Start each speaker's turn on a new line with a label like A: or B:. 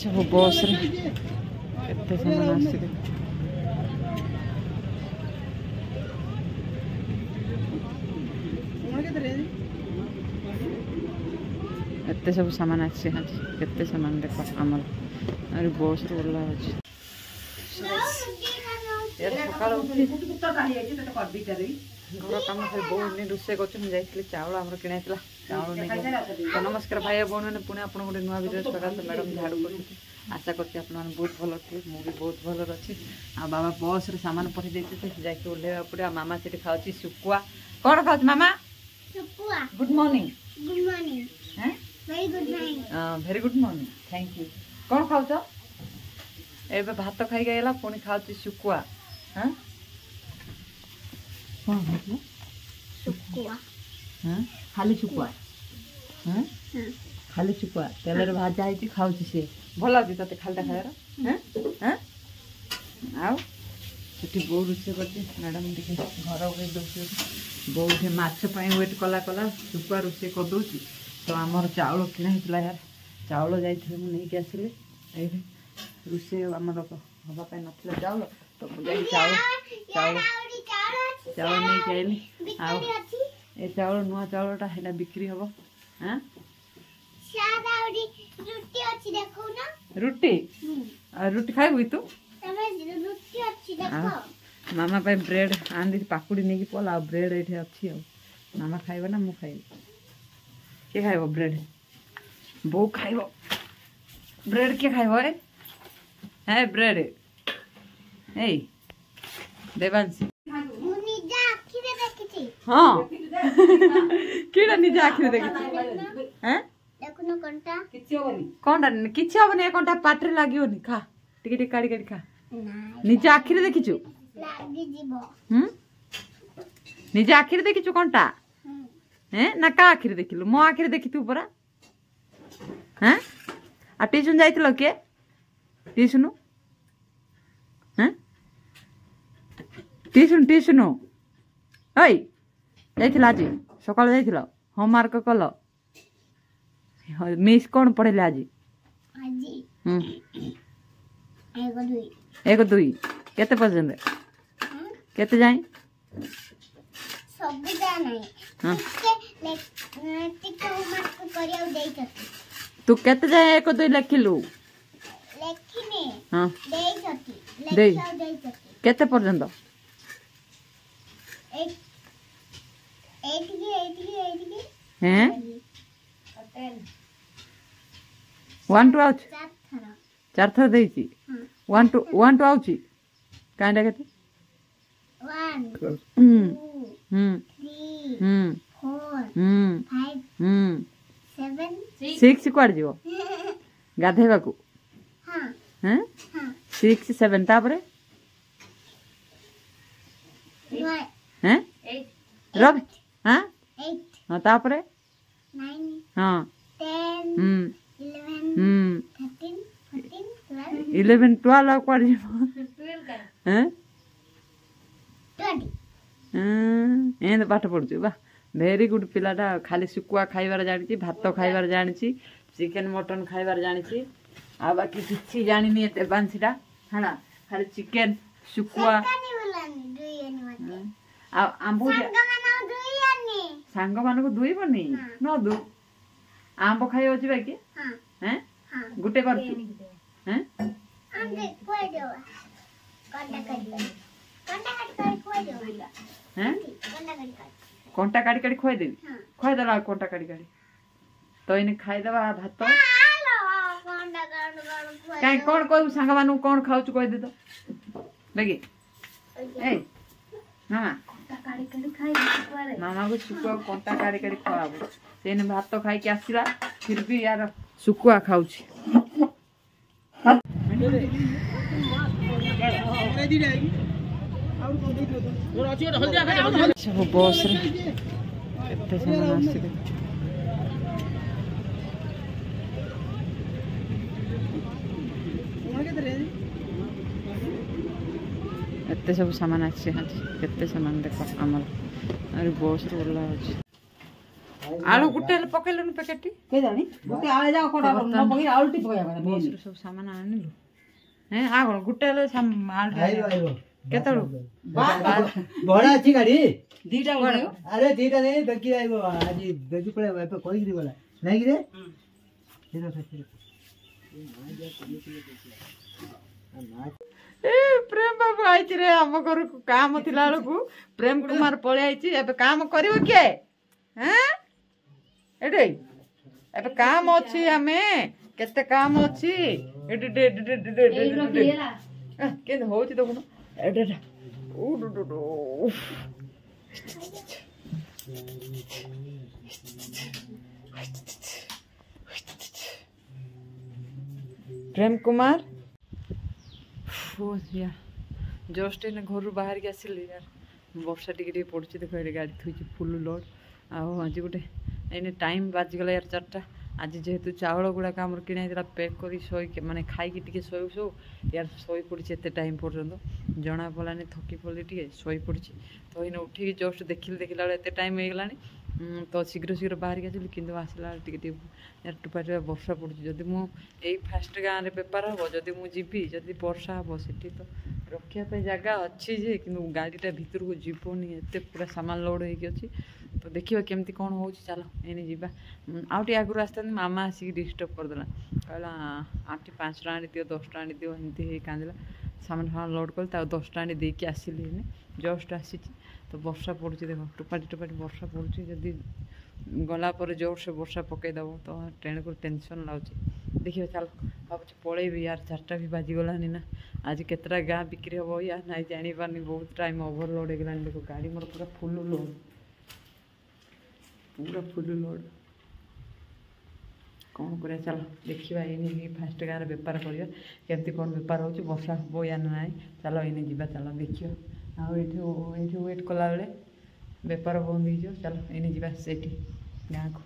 A: सब बस केते सामान आसी एते सब सामान आसी हाँ केते सामान देख आमर अरे बस ओला अछि यार सकाळ उठी घर कम से बहुत रोषे कर चाउल आम किणा चाउल नहीं तो नमस्कार भाई बहन मैंने पुणे आप गोटे नुआ भिडियो स्वागत मैडम झाड़ू कर आशा करते बहुत भल थे मुझे बहुत भल अच्छी आ बाबा बस रे सामान पठे देते जाके ओल्हेवा पड़े मामा से खाऊँ शुकुआ कौन खाऊ मामा good morning very good morning thank you कौन खाऊ ए भात खाई गला पुणी खाऊँ शुकुआ हाँ कौन खाऊ शुकुआ हाँ खाली शुकुआ हाँ खाली शुकुआ तेल भाजा है खाऊ सी भल अच्छे ते खालटा खाइबार हाँ हाँ आठी बो रोषे कर मैडम टे घर बो माछपाई वेट कला कला शुकुआ रोषे करदे तो आमर चाउल किणा होता यार चाउल जाइए मुझे आसिले रोषे आमर हाँपाई ना चाउल तो मुझे चाउल चाउल चाउल नहीं आइली ए चाउल नुआ चाउलटा है बिक्री हम हाँ रुटी रुटी खाइबू तू मामा पे ब्रेड आंधी पाकुड़ी नहीं पला ब्रेड ये अच्छी मामा खाइब ना मु खाइबी किए खाइब ब्रेड बो खाइब ब्रेड किए खाइब है ब्रेड ए देवांशी हाँ किड़ा निजे आखिरे देखि हैं देखुनो कोनटा किछि होबनी कोनटा पाटरे लागियोनी खा टिके टिके काडी काडी खा निजे आखिरे देखिछु लागी जीवो निजे आखिरे देखिछु कोनटा हैं ना का आखिरे देखिलु मो आखिरे देखितु परा हैं आ ट्यूशन जाइतलो के ट्यूशन हैं ट्यूशन ओय जाइथिला आज सकाळ जाइथिला होमवर्क कल मिस कौन पढ़ेले आज एक दुई केते पर्यंत केते जाए सब जाने तू केते जाए एक दुई लिखिलु लिखिने हां दे केते पर्यंत हैं 1 2 आउच 4 थर देछि 1 2 आउची कांडा केते 1 2 3 4 5 7 6 क्वाड जीवो गाधेबा को हां हैं 6 7 तापरे हैं 8 रब हां 8 हां तापरे 9 हां 10 11 13 14 11 12 क्वाड हैं 20 एंद पाठ पढछु बा वेरी गुड पिलाटा खाली सुकुआ खाइबार जानि भात खाइबार जानि चिकन मटन खाइबार जानि आ बाकी किछि जानि नि एते बांसीटा हाना खाली चिकन सुकुआ आ आंबो सांग मान को दुई बनी न दु आंब खाइ अछि बाकी हैं गुटे कर हैं आंबे कोइ देवा कंटा काटी काटी खोई देवी खोई दला कंटा काटी काटी तो इने खाइ दबा भात काई कोन कहू सांग मानु कोन खाउछु कहि दे तो बेगी ए मामा मामा को सुकुआ कंटा काटी काटी खवाबो सेने भात खाइ के आसीला फिर भी यार सुकुआ खाउछि सब बस केते सामान आसी एते सब सामान आसी हाँ केते सामान देख आमर अरे बस ओला अछि आलू गुटे पकेलुन पैकेट
B: के जानी गुटे आले जाओ कोडा न पकि आलू टी पकाया करे
A: बस सब सामान आनिलु हैं आ कोन गुटे आलू आलू
C: आइबो
A: केतळु
C: बड़ा अछि गाड़ी
B: दीटा गडे
C: अरे दीटा नहीं बेगी आइबो आज बेगी पळे पे कोई गिरी बोला नहीं गिरे
A: ए प्रेम बाबू आइछि रे हम घर काम थिला को प्रेम कुमार पळे आइछि एबे काम करिवो के हैं एडे एबे काम अछि हमें केते काम अछि एडे के होछि तो कोन एडे ओ डो प्रेम कुमार यार जस्ट इन घर बाहर के आसिली यार वर्षा टिके पड़ुची देख ये गाड़ी थी फुल लोड आज गोटे एने टाइम बाजिगला यार 4टा आज जेहेतु चाउल गुड़ाक आम किणा पैक कर शोक माने खाई टी शो शो यार शोई पड़ी एत टाइम पर्यंत जना पड़ानी थकी पड़ी टे शोई पड़ी तो ये उठिक जस्ट देखला एत टाइम हो गलानी तो शीघ्र शीघ्र बाहर के आसली कि आसला टे यार टुपा टुपा वर्षा पड़ी जदि मुझे फास्ट गाँव में बेपार हम जदि मुझी जदि वर्षा हम सेठी तो रखापी जगह अच्छी जे कि गाड़ीटा भितर को जीवनी एत पूरा सामान लोड हो तो देखिए केमती कौन हो चलो एने जावा आउटे आगुरी आसता मामा आसिक डिस्टर्ब करदेला कहला आंटी 5 टଙ୍କା दियो 10 टଙ୍କା दियो एमती कांदला सामान सामान लोड कर 10 टଙ୍କା देकी आसिली जस्ट आसी तो वर्षा पड़ुची देख टुपाटी टुपाटी वर्षा पड़ुची जदि गला पर जोर से वर्षा पकईदेव तो ट्रेन को टेंशन लागे देखिए चलो भावुँ पलैबी यार 4टा भी बाजिगलानी ना आज केतटा गाँ बिक्री हम यार ना जापारनी बहुत टाइम ओभरलोड हो गलानी देखो गाड़ी मोर पूरा फुल लोड कौन कर चलो देखा ये फास्ट गाँव बेपार करवा केमती कौन बेपार हो वर्षा हम या ना चलो ये जा चलो देखिए आठ वेट कला बेले बेपार बंद हो चलो ये जा से गाँव को